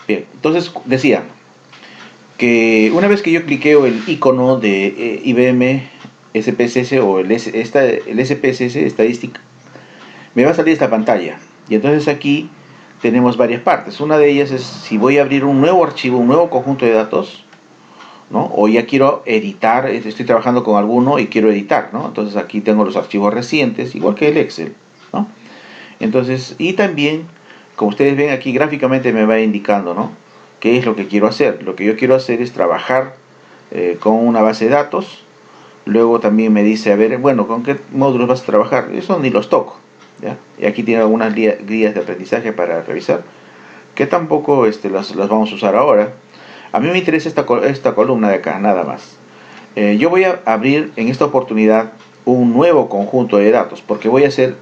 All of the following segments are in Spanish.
Bien, entonces decía que una vez que yo cliqueo el icono de IBM SPSS o el SPSS estadística, me va a salir esta pantalla. Y entonces aquí tenemos varias partes. Una de ellas es si voy a abrir un nuevo archivo, un nuevo conjunto de datos, ¿no? O ya quiero editar, estoy trabajando con alguno y quiero editar, ¿no? Entonces aquí tengo los archivos recientes, igual que el Excel, ¿no? Entonces, y también, como ustedes ven aquí gráficamente me va indicando, ¿no? ¿Qué es lo que quiero hacer? Lo que yo quiero hacer es trabajar con una base de datos. Luego también me dice, a ver, bueno, ¿con qué módulos vas a trabajar? Eso ni los toco, ¿ya? Y aquí tiene algunas guías de aprendizaje para revisar, que tampoco las vamos a usar ahora. A mí me interesa esta columna de acá, nada más. Yo voy a abrir en esta oportunidad un nuevo conjunto de datos, porque voy a hacer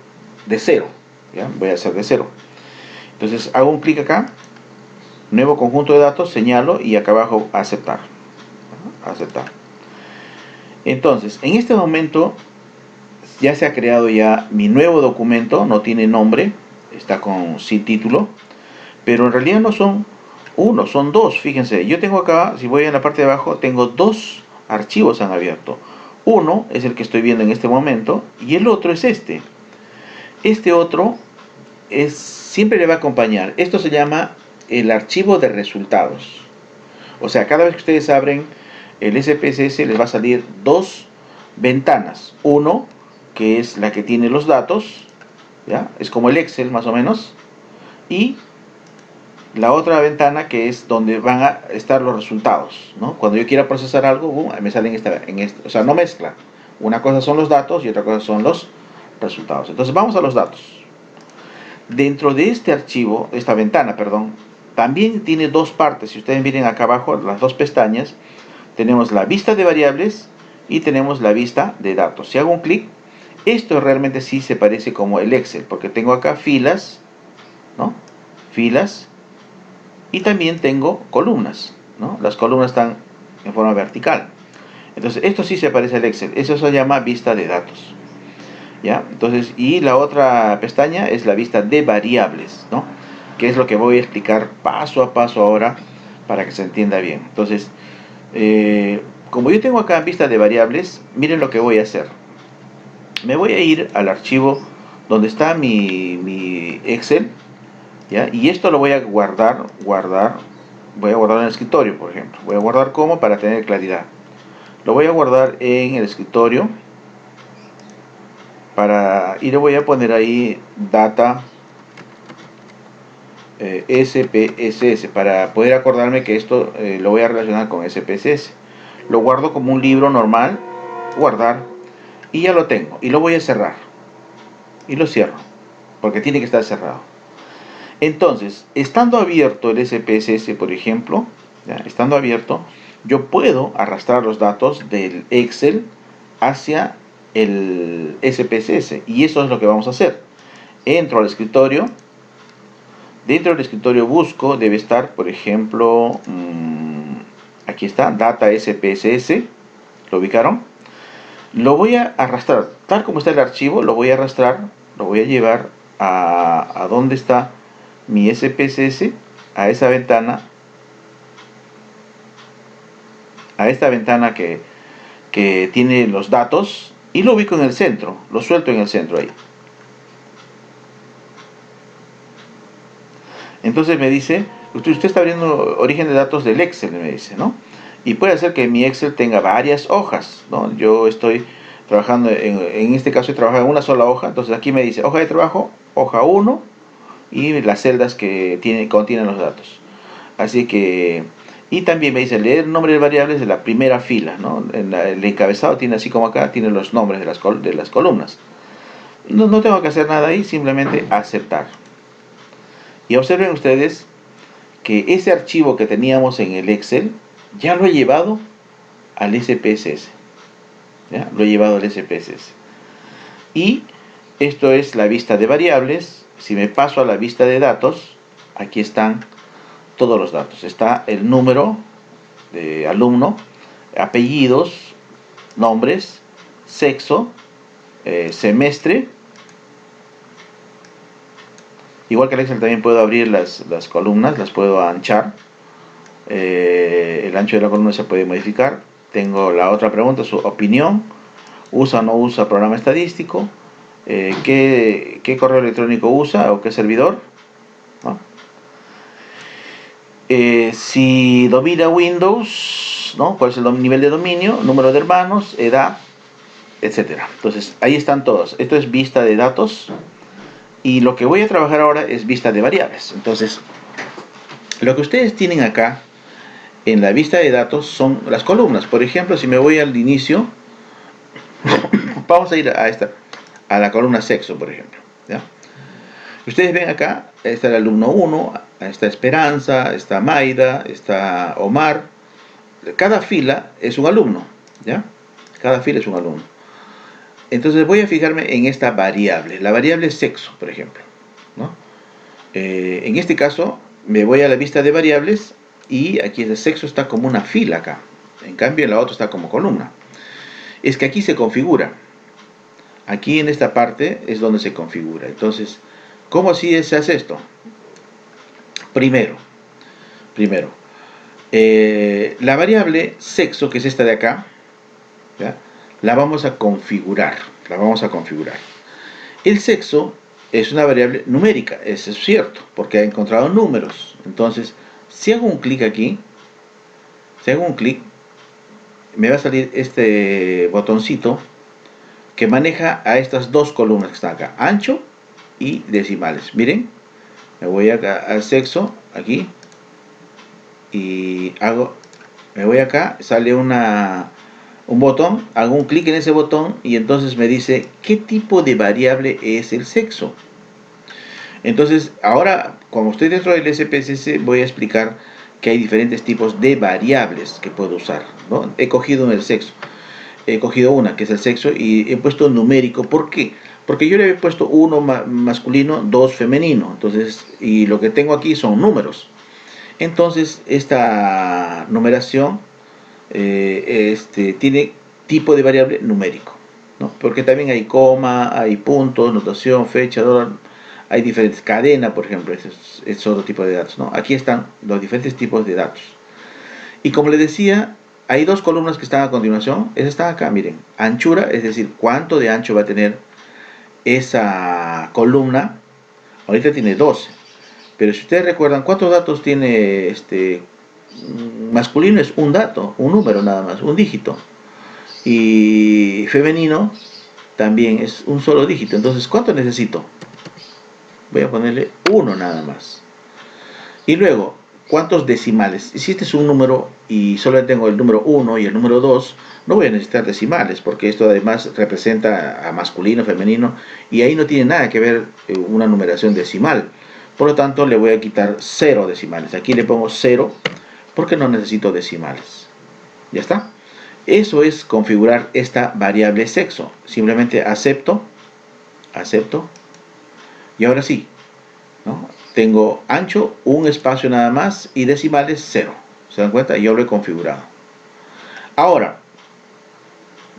de cero, ¿ya? Voy a hacer de cero. Entonces hago un clic acá, nuevo conjunto de datos, señalo y acá abajo aceptar. Aceptar. Entonces, en este momento ya se ha creado ya mi nuevo documento, no tiene nombre, está sin título, pero en realidad no son uno, son dos. Fíjense, yo tengo acá, si voy en la parte de abajo, tengo dos archivos han abierto. Uno es el que estoy viendo en este momento y el otro es este. Este otro siempre le va a acompañar. Esto se llama el archivo de resultados. O sea, cada vez que ustedes abren el SPSS les va a salir dos ventanas. Uno, que es la que tiene los datos, ¿ya? Es como el Excel más o menos. Y la otra ventana que es donde van a estar los resultados, ¿no? Cuando yo quiera procesar algo, me sale o sea, no mezcla. Una cosa son los datos y otra cosa son los resultados. Entonces vamos a los datos. Dentro de este archivo, esta ventana, perdón, también tiene dos partes. Si ustedes miren acá abajo, las dos pestañas, tenemos la vista de variables y tenemos la vista de datos. Si hago un clic, esto realmente sí se parece como el Excel, porque tengo acá filas, ¿no? Filas, y también tengo columnas, ¿no? Las columnas están en forma vertical. Entonces, esto sí se parece al Excel. Eso se llama vista de datos, ¿ya? Entonces, y la otra pestaña es la vista de variables, ¿no? Que es lo que voy a explicar paso a paso ahora para que se entienda bien. Entonces, como yo tengo acá vista de variables, miren lo que voy a hacer. Me voy a ir al archivo donde está mi Excel, ¿ya? Y esto lo voy a guardar, voy a guardar en el escritorio, por ejemplo. Voy a guardar como para tener claridad. Lo voy a guardar en el escritorio y le voy a poner ahí data SPSS para poder acordarme que esto lo voy a relacionar con SPSS. Lo guardo como un libro normal, guardar, y ya lo tengo. Y lo voy a cerrar. Y lo cierro, porque tiene que estar cerrado. Entonces, estando abierto el SPSS, por ejemplo, ¿ya? Estando abierto, yo puedo arrastrar los datos del Excel hacia el SPSS. Y eso es lo que vamos a hacer. Entro al escritorio. Dentro del escritorio busco, debe estar, por ejemplo, aquí está, Data SPSS. ¿Lo ubicaron? Lo voy a arrastrar, tal como está el archivo, lo voy a arrastrar, lo voy a llevar a donde está mi SPSS, a esa ventana, a esta ventana que tiene los datos, y lo ubico en el centro, lo suelto en el centro ahí. Entonces me dice, usted está abriendo origen de datos del Excel, me dice, ¿no? Y puede ser que mi Excel tenga varias hojas, ¿no? Yo estoy trabajando, en este caso he trabajado en una sola hoja, entonces aquí me dice hoja de trabajo, hoja 1 y las celdas que contienen los datos. Así que, y también me dice leer nombre de variables de la primera fila, ¿no? El encabezado tiene así como acá, tiene los nombres de las columnas. No tengo que hacer nada ahí, simplemente aceptar. Y observen ustedes que ese archivo que teníamos en el Excel ya lo he llevado al SPSS. ¿Ya? Lo he llevado al SPSS. Y esto es la vista de variables. Si me paso a la vista de datos, aquí están todos los datos. Está el número de alumno, apellidos, nombres, sexo, semestre, Igual que el Excel también puedo abrir las columnas, las puedo anchar. El ancho de la columna se puede modificar. Tengo la otra pregunta, su opinión. ¿Usa o no usa programa estadístico? ¿Qué correo electrónico usa o qué servidor? ¿No? Si domina Windows, ¿no? ¿Cuál es el nivel de dominio? Número de hermanos, edad, etcétera. Entonces, ahí están todos. Esto es vista de datos. Y lo que voy a trabajar ahora es vista de variables. Entonces, lo que ustedes tienen acá en la vista de datos son las columnas. Por ejemplo, si me voy al inicio, vamos a ir a la columna sexo, por ejemplo. ¿Ya? Ustedes ven acá, está el alumno 1, está Esperanza, está Maida, está Omar. Cada fila es un alumno, ¿ya? Cada fila es un alumno. Entonces voy a fijarme en esta variable, la variable sexo, por ejemplo, ¿no? En este caso, me voy a la vista de variables y aquí el sexo está como una fila acá. En cambio, en la otra está como columna. Es que aquí se configura. Aquí en esta parte es donde se configura. Entonces, ¿cómo así se hace esto? Primero, la variable sexo, que es esta de acá, ¿ya? La vamos a configurar. El sexo es una variable numérica, eso es cierto, porque ha encontrado números. Entonces, si hago un clic aquí, me va a salir este botoncito que maneja a estas dos columnas que están acá, ancho y decimales. Miren, me voy acá al sexo, aquí, y me voy acá, sale un botón, hago un clic en ese botón y entonces me dice qué tipo de variable es el sexo. Entonces, ahora, como estoy dentro del SPSS, voy a explicar que hay diferentes tipos de variables que puedo usar, ¿no? He cogido el sexo, he cogido una que es el sexo y he puesto numérico. ¿Por qué? Porque yo le he puesto 1 masculino, 2 femenino. Entonces, y lo que tengo aquí son números. Entonces, esta numeración tiene tipo de variable numérico, ¿no? Porque también hay coma, hay puntos, notación, fecha, dólar, hay diferentes, cadena, por ejemplo, es otro tipo de datos, ¿no? Aquí están los diferentes tipos de datos. Y como les decía, hay dos columnas que están a continuación. Esa está acá, miren, anchura, es decir, cuánto de ancho va a tener esa columna. Ahorita tiene 12, pero si ustedes recuerdan, ¿cuántos datos tiene masculino? Es un dato, un número nada más, un dígito. Y femenino también es un solo dígito. Entonces, ¿cuánto necesito? Voy a ponerle 1 nada más. Y luego, ¿cuántos decimales? Si este es un número y solo tengo el número 1 y el número 2, no voy a necesitar decimales, porque esto además representa a masculino, femenino, y ahí no tiene nada que ver una numeración decimal. Por lo tanto, le voy a quitar 0 decimales. Aquí le pongo 0 porque no necesito decimales. ¿Ya está? Eso es configurar esta variable sexo. Simplemente acepto. Y ahora sí, ¿no? Tengo ancho, un espacio nada más, y decimales 0. ¿Se dan cuenta? Yo lo he configurado. Ahora,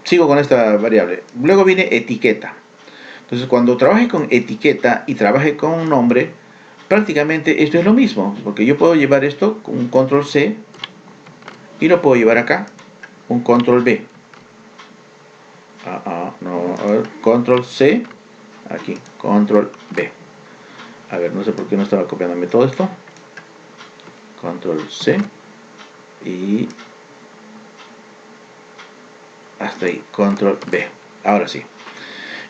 sigo con esta variable. Luego viene etiqueta. Entonces, cuando trabaje con etiqueta y trabaje con un nombre, prácticamente esto es lo mismo, porque yo puedo llevar esto con un control C y lo puedo llevar acá, un control B. Control C, aquí, control B. A ver, no sé por qué no estaba copiándome todo esto. Control C y hasta ahí, control B. Ahora sí.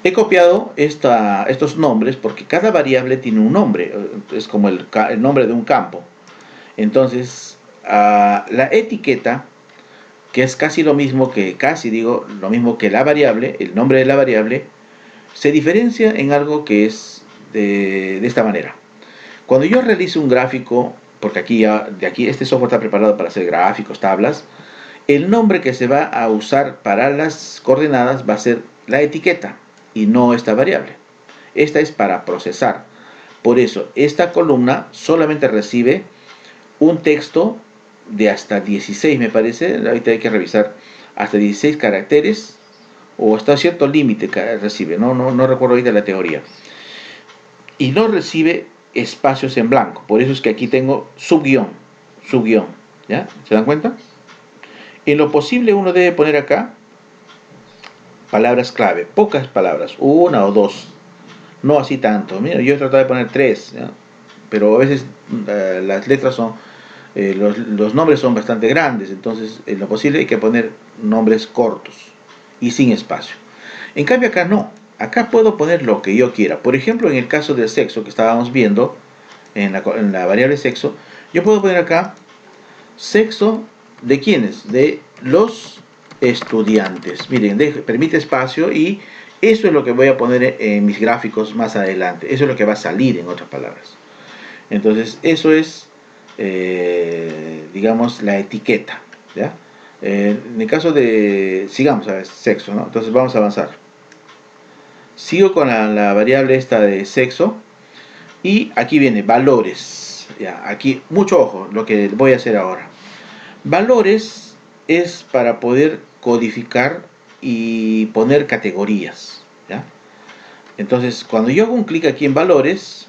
He copiado estos nombres porque cada variable tiene un nombre. Es como el nombre de un campo. Entonces, la etiqueta, que es casi lo mismo que, lo mismo que la variable, el nombre de la variable, se diferencia en algo que es de esta manera. Cuando yo realice un gráfico, porque aquí este software está preparado para hacer gráficos, tablas, el nombre que se va a usar para las coordenadas va a ser la etiqueta y no esta variable. Esta es para procesar. Por eso, esta columna solamente recibe un texto de hasta 16, me parece. Ahorita hay que revisar, hasta 16 caracteres, o hasta cierto límite que recibe. No recuerdo ahorita la teoría. Y no recibe espacios en blanco. Por eso es que aquí tengo subguión, ¿ya? ¿Se dan cuenta? En lo posible uno debe poner acá palabras clave, pocas palabras, una o dos, no así tanto. Mira, yo he tratado de poner tres, ¿ya? Pero a veces las letras son, los nombres son bastante grandes, entonces en lo posible hay que poner nombres cortos y sin espacio. En cambio acá no, acá puedo poner lo que yo quiera. Por ejemplo, en el caso del sexo que estábamos viendo, en la variable sexo, yo puedo poner acá sexo de quiénes, de los estudiantes. Miren, permite espacio y eso es lo que voy a poner en mis gráficos más adelante. Eso es lo que va a salir, en otras palabras. Entonces, eso es, digamos, la etiqueta, ¿ya? En el caso de, sigamos a ver, sexo, ¿no? Entonces vamos a avanzar. Sigo con la variable esta de sexo y aquí viene valores. Ya, aquí, mucho ojo, lo que voy a hacer ahora. Valores es para poder codificar y poner categorías, ¿ya? Entonces, cuando yo hago un clic aquí en valores,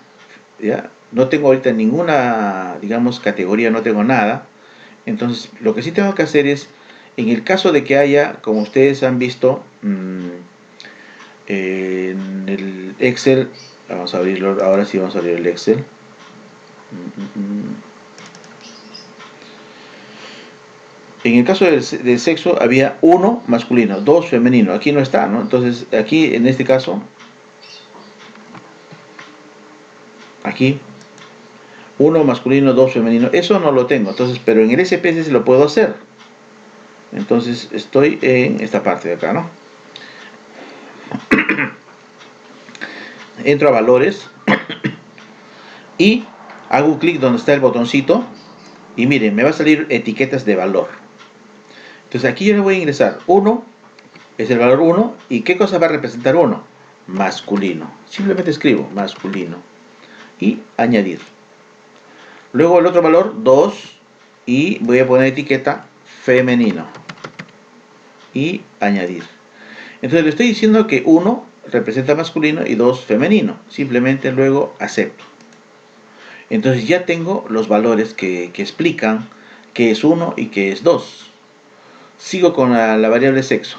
¿ya? No tengo ahorita ninguna, digamos, categoría, no tengo nada. Entonces, lo que sí tengo que hacer es, en el caso de que haya, como ustedes han visto, en el Excel, vamos a abrirlo, ahora sí vamos a abrir el Excel. En el caso del sexo había 1 masculino, 2 femenino, aquí no está, ¿no? Entonces, aquí, en este caso, aquí, 1 masculino, 2 femenino, eso no lo tengo, entonces, pero en el SPSS lo puedo hacer. Entonces, estoy en esta parte de acá, ¿no? Entro a valores y hago un clic donde está el botoncito y miren, me va a salir etiquetas de valor. Entonces aquí yo le voy a ingresar 1, es el valor 1, y ¿qué cosa va a representar 1? Masculino. Simplemente escribo masculino y añadir. Luego el otro valor 2 y voy a poner etiqueta femenino y añadir. Entonces le estoy diciendo que 1 representa masculino y 2 femenino. Simplemente luego acepto. Entonces ya tengo los valores que explican qué es 1 y qué es 2. Sigo con la variable sexo,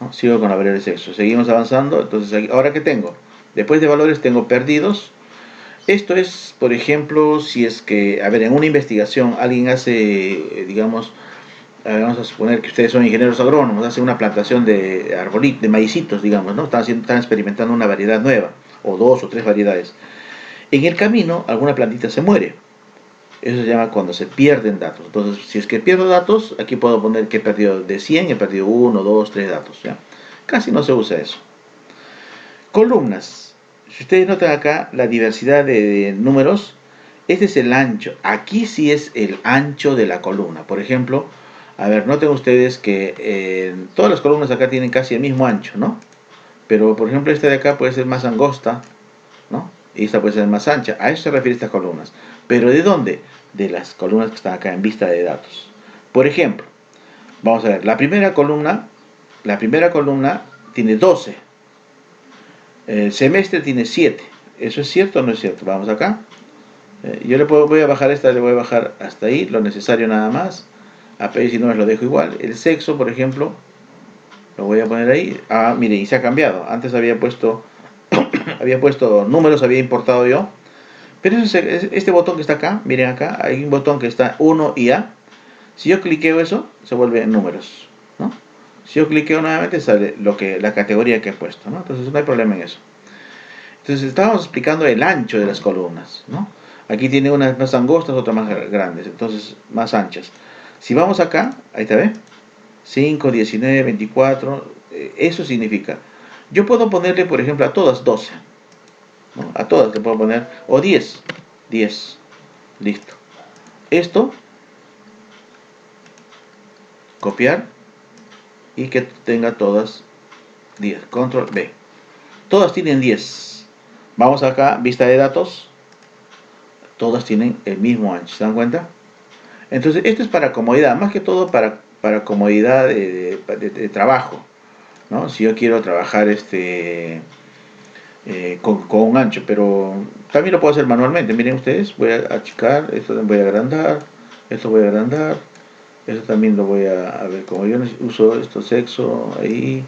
¿no? Sigo con la variable sexo. Seguimos avanzando. Entonces, aquí, ¿ahora qué tengo? Después de valores tengo perdidos. Esto es, por ejemplo, si es que, a ver, en una investigación alguien hace, digamos, vamos a suponer que ustedes son ingenieros agrónomos, hacen una plantación de arbolitos, de maicitos, digamos, ¿no? Están experimentando una variedad nueva, o 2 o 3 variedades. En el camino, alguna plantita se muere. Eso se llama cuando se pierden datos. Entonces, si es que pierdo datos, aquí puedo poner que he perdido de 100, he perdido 1, 2, 3 datos, ¿ya? Casi no se usa eso. Columnas. Si ustedes notan acá la diversidad de números, este es el ancho. Aquí sí es el ancho de la columna. Por ejemplo, a ver, noten ustedes que todas las columnas acá tienen casi el mismo ancho, ¿no? Pero, por ejemplo, esta de acá puede ser más angosta, ¿no? Y esta puede ser más ancha. A eso se refiere estas columnas. ¿Pero de dónde? De las columnas que están acá en vista de datos. Por ejemplo, vamos a ver, la primera columna tiene 12. El semestre tiene 7. ¿Eso es cierto o no es cierto? Vamos acá. Voy a bajar esta, le voy a bajar hasta ahí, lo necesario nada más. A si no, lo dejo igual. El sexo, por ejemplo, lo voy a poner ahí. Ah, miren, y se ha cambiado. Antes había puesto números, había importado yo. Pero este botón que está acá, miren acá, hay un botón que está 1 y A. Si yo cliqueo eso, se vuelve en números, ¿no? Si yo cliqueo nuevamente, sale la categoría que he puesto, ¿no? Entonces no hay problema en eso. Entonces estábamos explicando el ancho de las columnas, ¿no? Aquí tiene unas más angostas, otras más grandes, entonces más anchas. Si vamos acá, ahí está, ¿ve? 5, 19, 24, eso significa. Yo puedo ponerle, por ejemplo, a todas 12, ¿no? A todas le puedo poner, o 10, listo. Esto, copiar y que tenga todas 10, control B. Todas tienen 10. Vamos acá, vista de datos, todas tienen el mismo ancho, ¿se dan cuenta? Entonces esto es para comodidad, más que todo para comodidad de trabajo, ¿no? Si yo quiero trabajar con un ancho, pero también lo puedo hacer manualmente. Miren ustedes, voy a achicar, esto voy a agrandar, esto voy a agrandar, esto también lo voy a ver, como yo uso esto sexo ahí,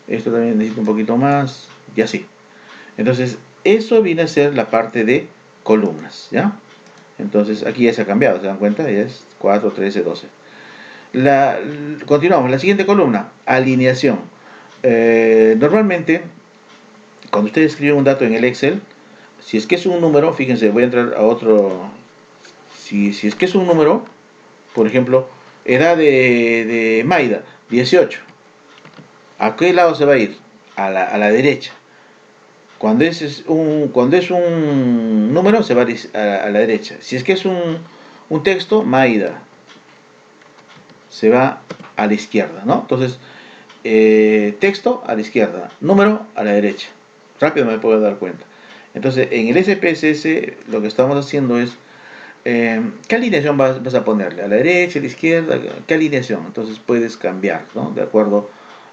esto también necesito un poquito más, y así. Entonces, eso viene a ser la parte de columnas, ¿ya? Entonces, aquí ya se ha cambiado, ¿se dan cuenta? Ya es 4, 13, 12. Continuamos, la siguiente columna, alineación. Normalmente, cuando ustedes escriben un dato en el Excel, si es que es un número, fíjense, voy a entrar a otro. Si es que es un número, por ejemplo, edad de Maida, 18. ¿A qué lado se va a ir? A la derecha. Cuando es un número, se va a la derecha. Si es que es un texto, Maida, se va a la izquierda, ¿no? Entonces, texto a la izquierda, número a la derecha. Rápido me puedo dar cuenta. Entonces, en el SPSS lo que estamos haciendo es, ¿qué alineación vas a ponerle? ¿A la derecha, a la izquierda? ¿Qué alineación? Entonces puedes cambiar, ¿no? De acuerdo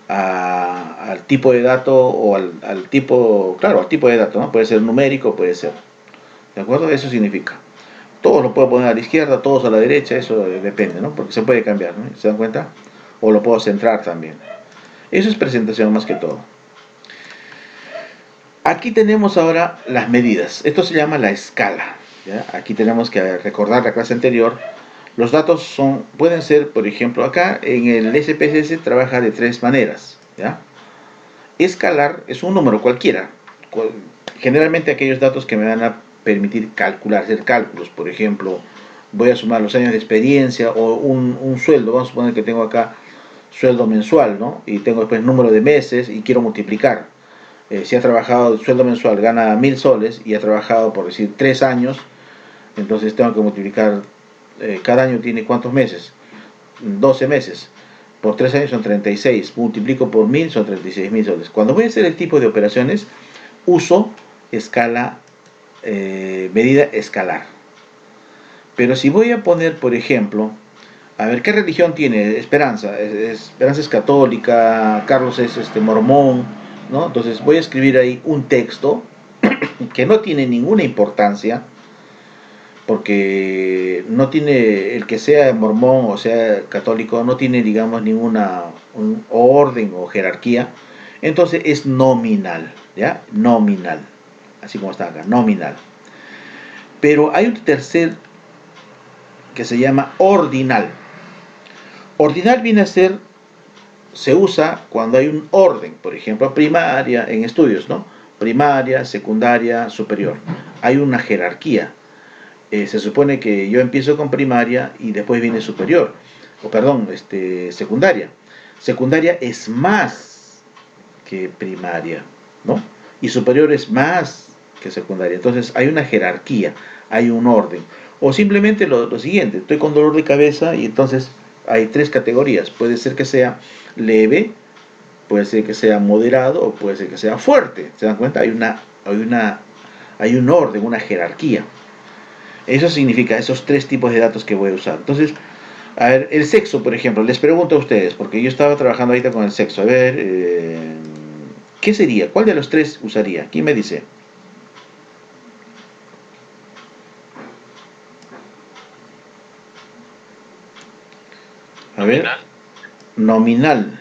al tipo de dato o al tipo, claro, al tipo de dato, ¿no? Puede ser numérico, puede ser. ¿De acuerdo? Eso significa. Todos lo puedo poner a la izquierda, todos a la derecha, eso depende, ¿no? Porque se puede cambiar, ¿no? ¿Se dan cuenta? O lo puedo centrar también. Eso es presentación más que todo. Aquí tenemos ahora las medidas. Esto se llama la escala. ¿Ya? Aquí tenemos que recordar la clase anterior. Los datos pueden ser, por ejemplo, acá en el SPSS trabaja de tres maneras. ¿Ya? Escalar es un número cualquiera. Generalmente aquellos datos que me van a permitir hacer cálculos. Por ejemplo, voy a sumar los años de experiencia o un sueldo. Vamos a suponer que tengo acá sueldo mensual, ¿no? Y tengo después número de meses y quiero multiplicar. Si ha trabajado el sueldo mensual, gana 1000 soles y ha trabajado, por decir, 3 años, entonces tengo que multiplicar, cada año tiene ¿cuántos meses? 12 meses. Por 3 años son 36. Multiplico por 1000, son 36.000 soles. Cuando voy a hacer el tipo de operaciones, uso escala, medida escalar. Pero si voy a poner, por ejemplo, a ver, ¿qué religión tiene Esperanza? Esperanza es católica, Carlos es mormón, ¿no? Entonces voy a escribir ahí un texto que no tiene ninguna importancia, porque no tiene, el que sea mormón o sea católico, no tiene, digamos, ninguna orden o jerarquía, entonces es nominal, ¿ya? Nominal, así como está acá, nominal. Pero hay un tercer que se llama ordinal. Ordinal viene a ser, se usa cuando hay un orden, por ejemplo, primaria, en estudios, ¿no? Primaria, secundaria, superior. Hay una jerarquía. Se supone que yo empiezo con primaria y después viene superior, o perdón, secundaria. Secundaria es más que primaria, ¿no? Y superior es más que secundaria. Entonces hay una jerarquía, hay un orden. O simplemente lo siguiente, estoy con dolor de cabeza y entonces hay tres categorías. Puede ser que sea leve, puede ser que sea moderado o puede ser que sea fuerte. ¿Se dan cuenta? Hay un orden, una jerarquía. Eso significa esos tres tipos de datos que voy a usar. Entonces, a ver, el sexo, por ejemplo, les pregunto a ustedes, porque yo estaba trabajando ahorita con el sexo. A ver, ¿qué sería? ¿Cuál de los tres usaría? ¿Quién me dice? A ver, nominal.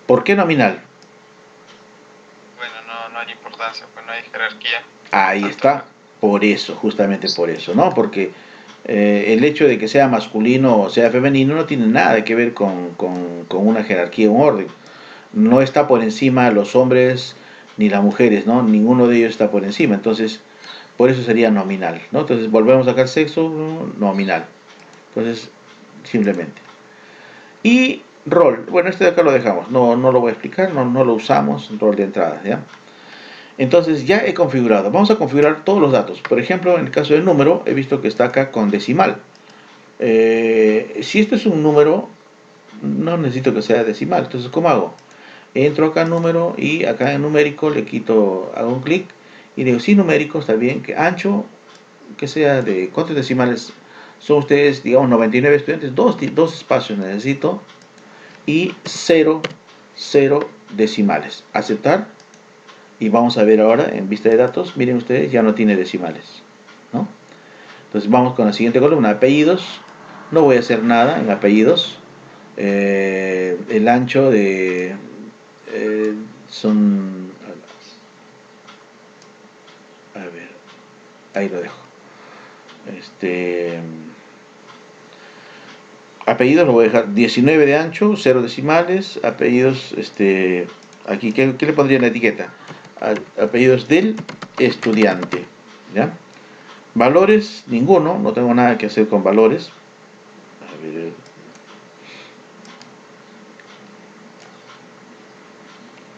¿Por qué nominal? Bueno, no hay importancia, pues no hay jerarquía. Ahí está, por eso, justamente por eso, ¿no? Porque el hecho de que sea masculino o sea femenino no tiene nada que ver con una jerarquía, un orden. No está por encima los hombres ni las mujeres, ¿no? Ninguno de ellos está por encima, entonces, por eso sería nominal, ¿no? Entonces, volvemos acá al sexo, ¿no? Nominal. Entonces, simplemente. Y rol, bueno, este de acá lo dejamos, no lo voy a explicar, no lo usamos, rol de entrada, ¿ya? Entonces ya he configurado. Vamos a configurar todos los datos. Por ejemplo, en el caso del número, he visto que está acá con decimal. Si esto es un número, no necesito que sea decimal. Entonces, ¿cómo hago? Entro acá en número y acá en numérico le quito, hago un clic y digo, sí, numérico, está bien, que ancho, que sea de, ¿cuántos decimales son ustedes? Digamos 99 estudiantes, dos espacios necesito y 0 decimales. Aceptar. Y vamos a ver ahora en vista de datos, miren ustedes, ya no tiene decimales, ¿no? Entonces vamos con la siguiente columna, apellidos. No voy a hacer nada en apellidos. El ancho de eh, son, a ver, ahí lo dejo. Este, apellidos lo voy a dejar 19 de ancho, 0 decimales. Apellidos, aquí, ¿qué le pondría en la etiqueta? Apellidos del estudiante, ¿ya? Valores, ninguno, no tengo nada que hacer con valores. A ver,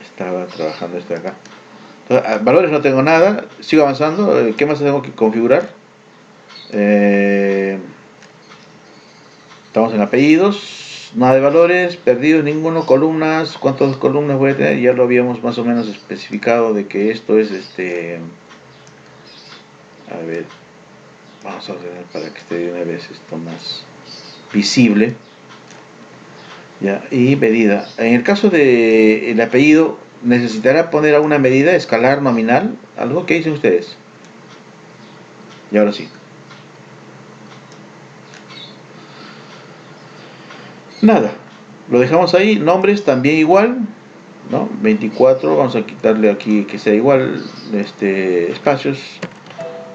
estaba trabajando esto de acá. Entonces, valores no tengo nada, sigo avanzando. ¿Qué más tengo que configurar? Estamos en apellidos, nada de valores, perdidos ninguno, columnas, ¿cuántas columnas voy a tener? Ya lo habíamos más o menos especificado de que esto es a ver, vamos a ordenar para que esté de una vez esto más visible. Ya, y medida. En el caso de el apellido, necesitará poner alguna medida, escalar, nominal, algo que dicen ustedes. Y ahora sí. Nada, lo dejamos ahí, nombres también igual, ¿no? 24, vamos a quitarle aquí que sea igual, espacios,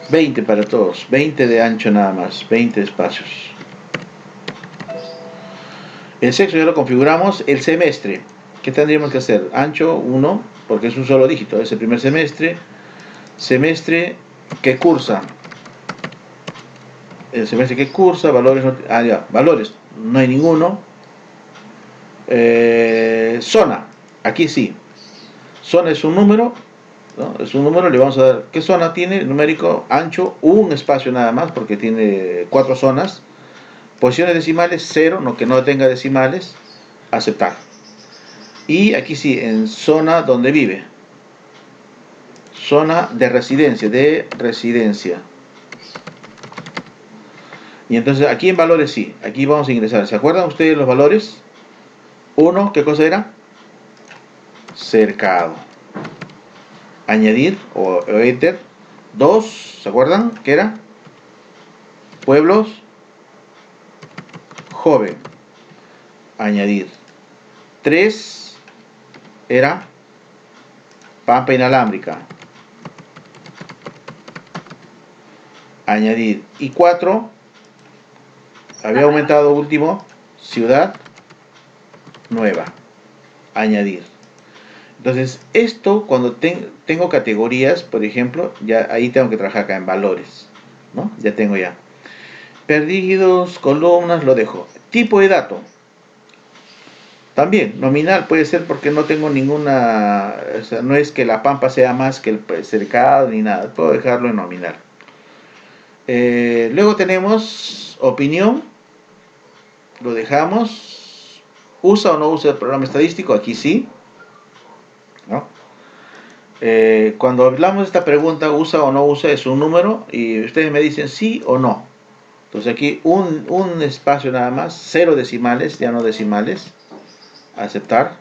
20 para todos, 20 de ancho nada más, 20 espacios. El sexo ya lo configuramos. El semestre, ¿qué tendríamos que hacer? Ancho 1, porque es un solo dígito, es el primer semestre. Semestre que cursa. El semestre que cursa, valores, ya, valores, no hay ninguno. Zona, aquí sí. Zona es un número, ¿no? Es un número, le vamos a dar, ¿qué zona tiene? Numérico, ancho, un espacio nada más, porque tiene 4 zonas. Posiciones decimales, 0, no que no tenga decimales, aceptar. Y aquí sí, en zona donde vive. Zona de residencia. Y entonces aquí en valores sí, aquí vamos a ingresar. ¿Se acuerdan ustedes los valores? 1, ¿qué cosa era? Cercado. Añadir o enter. 2, ¿se acuerdan? ¿Qué era? Pueblos. Joven. Añadir. 3 era pampa inalámbrica. Añadir. Y 4 había aumentado último, ciudad nueva. Añadir. Entonces, esto cuando tengo categorías, por ejemplo, ya ahí tengo que trabajar acá en valores, ¿no? Ya tengo ya. Perdidos, columnas, lo dejo. Tipo de dato. También, nominal puede ser porque no tengo ninguna, o sea, no es que la pampa sea más que el cercado ni nada, puedo dejarlo en nominal. Luego tenemos opinión, lo dejamos. ¿Usa o no usa el programa estadístico? Aquí sí, ¿no? Cuando hablamos de esta pregunta, usa o no usa, es un número y ustedes me dicen sí o no. Entonces aquí un espacio nada más, 0 decimales, ya no decimales, aceptar.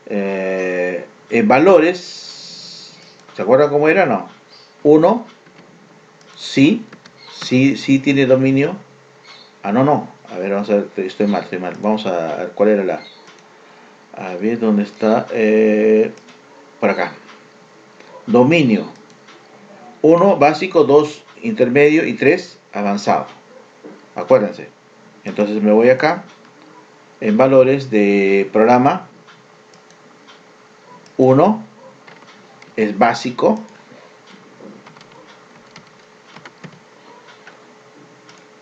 En valores, ¿se acuerdan cómo era? No. 1, sí, sí tiene dominio. Ah, no. A ver, vamos a ver, estoy mal. Vamos a ver cuál era la. A ver dónde está. Por acá. Dominio. 1 básico, 2 intermedio y 3 avanzado. Acuérdense. Entonces me voy acá. En valores de programa. 1 es básico.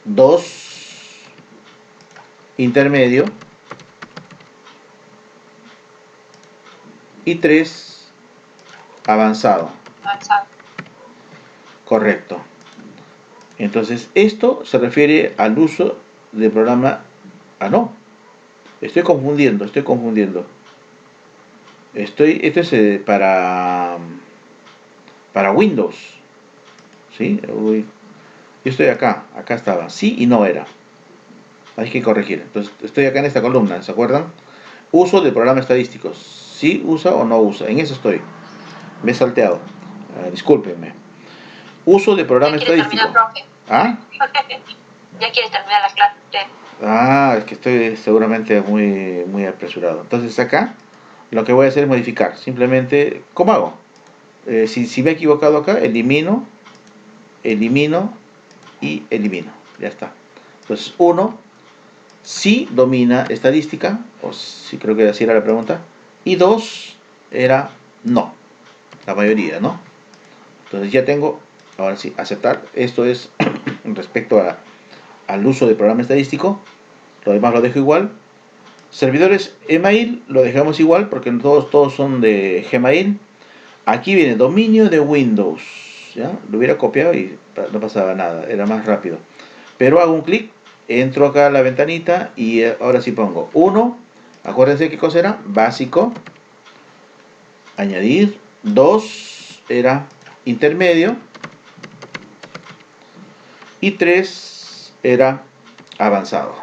2 intermedio y 3 avanzado. Correcto. Entonces esto se refiere al uso del programa. Ah, no, estoy confundiendo. Esto es para Windows, ¿sí? Uy, yo estoy acá estaba, sí y no era. Hay que corregir. Entonces estoy acá en esta columna, ¿se acuerdan? Uso del programa estadístico, sí usa o no usa, en eso estoy. Me he salteado. Discúlpenme. Uso de programa estadístico. Profe. ¿Ah? Ya quieres terminar la clase. Es que estoy seguramente muy apresurado. Entonces acá lo que voy a hacer es modificar. Simplemente, ¿cómo hago? Si me he equivocado acá, elimino y elimino. Ya está. Entonces 1 sí domina estadística, o sí, creo que así era la pregunta. Y 2 era no. La mayoría, ¿no? Entonces ya tengo, ahora sí, aceptar. Esto es respecto al uso de programa estadístico. Lo demás lo dejo igual. Servidores email lo dejamos igual porque todos son de Gmail. Aquí viene dominio de Windows. ¿Ya? Lo hubiera copiado y no pasaba nada, era más rápido. Pero hago un clic, entro acá a la ventanita y ahora sí pongo 1. Acuérdense qué cosa era, básico. Añadir. 2 era intermedio. Y 3 era avanzado.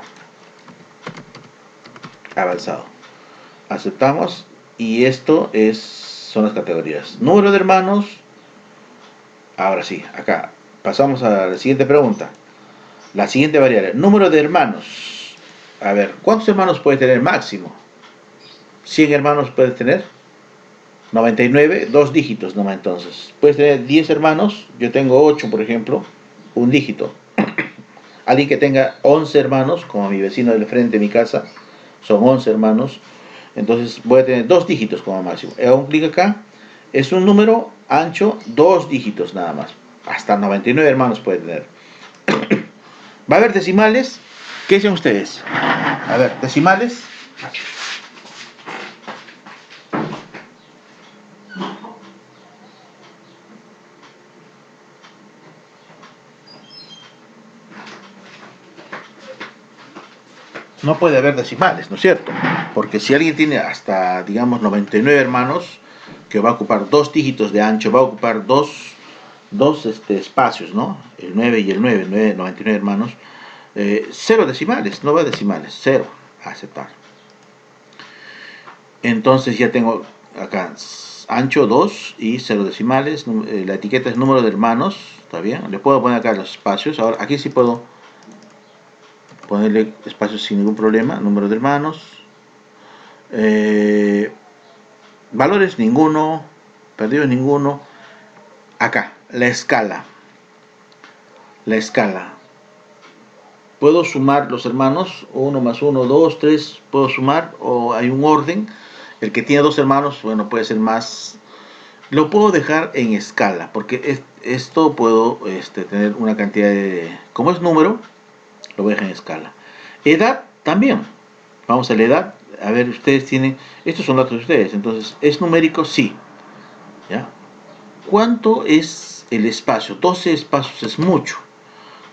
Aceptamos y esto son las categorías. Número de hermanos. Ahora sí, acá pasamos a la siguiente pregunta. La siguiente variable, número de hermanos. A ver, ¿cuántos hermanos puede tener máximo? 100 hermanos puedes tener. 99, dos dígitos nomás entonces. Puedes tener 10 hermanos, yo tengo 8 por ejemplo, un dígito. Alguien que tenga 11 hermanos, como mi vecino del frente de mi casa, son 11 hermanos, entonces voy a tener 2 dígitos como máximo. Hago un clic acá, es un número ancho, 2 dígitos nada más. Hasta 99 hermanos puede tener. Va a haber decimales. ¿Qué dicen ustedes? A ver, decimales. No puede haber decimales, ¿no es cierto? Porque si alguien tiene hasta, digamos, 99 hermanos, que va a ocupar 2 dígitos de ancho, va a ocupar dos espacios, ¿no? El 9 y el 9, 99 hermanos. 0 decimales, no va a decimales, 0, aceptar. Entonces ya tengo acá ancho 2 y 0 decimales, la etiqueta es número de hermanos, ¿está bien? Le puedo poner acá los espacios, ahora aquí sí puedo ponerle espacios sin ningún problema, número de hermanos, valores ninguno, perdidos ninguno. Acá, la escala, puedo sumar los hermanos, 1 más 1, 2, 3, puedo sumar, o hay un orden. El que tiene 2 hermanos, bueno, puede ser más. Lo puedo dejar en escala, porque esto puedo tener una cantidad de. Como es número, lo voy a dejar en escala. Edad también. Vamos a la edad. A ver, ustedes tienen. Estos son datos de ustedes. Entonces, ¿es numérico? Sí. ¿Ya? ¿Cuánto es el espacio? 12 espacios es mucho.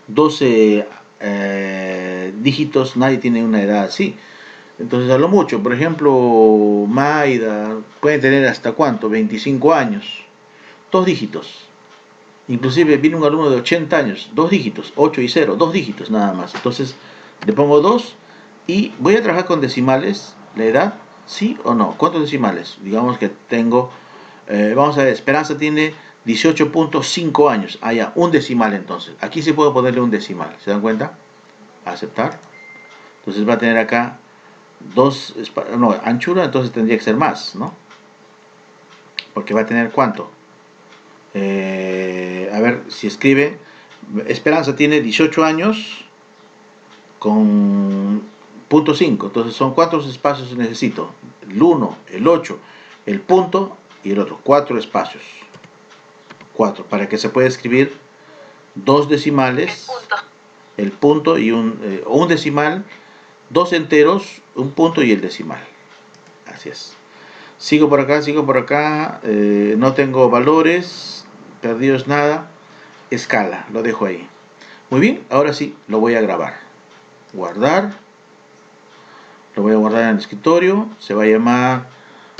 12 dígitos, nadie tiene una edad así. Entonces a lo mucho, por ejemplo, Maida puede tener hasta cuánto, 25 años, 2 dígitos. Inclusive viene un alumno de 80 años, 2 dígitos, 8 y 0, 2 dígitos nada más. Entonces le pongo 2 y voy a trabajar con decimales, la edad, sí o no. ¿Cuántos decimales? Digamos que tengo, vamos a ver, Esperanza tiene 18.5 años. Ah, ya, un decimal entonces. Aquí sí puedo ponerle un decimal, ¿se dan cuenta? Aceptar. Entonces va a tener acá anchura, entonces tendría que ser más, ¿no? Porque va a tener ¿cuánto? A ver, si escribe, Esperanza tiene 18 años con punto 5, entonces son 4 espacios necesito, el 1, el 8, el punto y el otro, 4 espacios, 4, para que se pueda escribir 2 decimales, el punto y un decimal, 2 enteros, un punto y el decimal. Así es. Sigo por acá, no tengo valores, perdidos nada, escala, lo dejo ahí. Muy bien, ahora sí, lo voy a grabar. Guardar, lo voy a guardar en el escritorio, se va a llamar,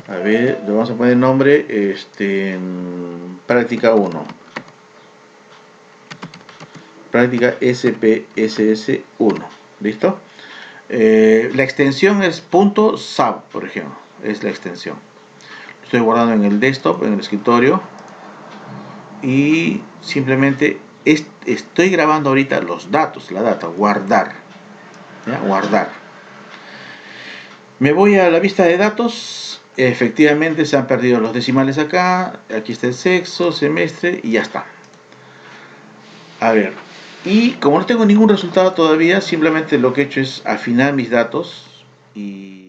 a ver, le vamos a poner el nombre, práctica 1. Práctica SPSS 1, ¿listo? La extensión es .sab, por ejemplo, es la extensión. estoy guardando en el desktop, en el escritorio, y simplemente estoy grabando ahorita los datos, la data, guardar, ¿ya? Guardar. Me voy a la vista de datos, efectivamente se han perdido los decimales acá, aquí está el sexo, semestre y ya está. A ver, y como no tengo ningún resultado todavía, simplemente lo que he hecho es afinar mis datos y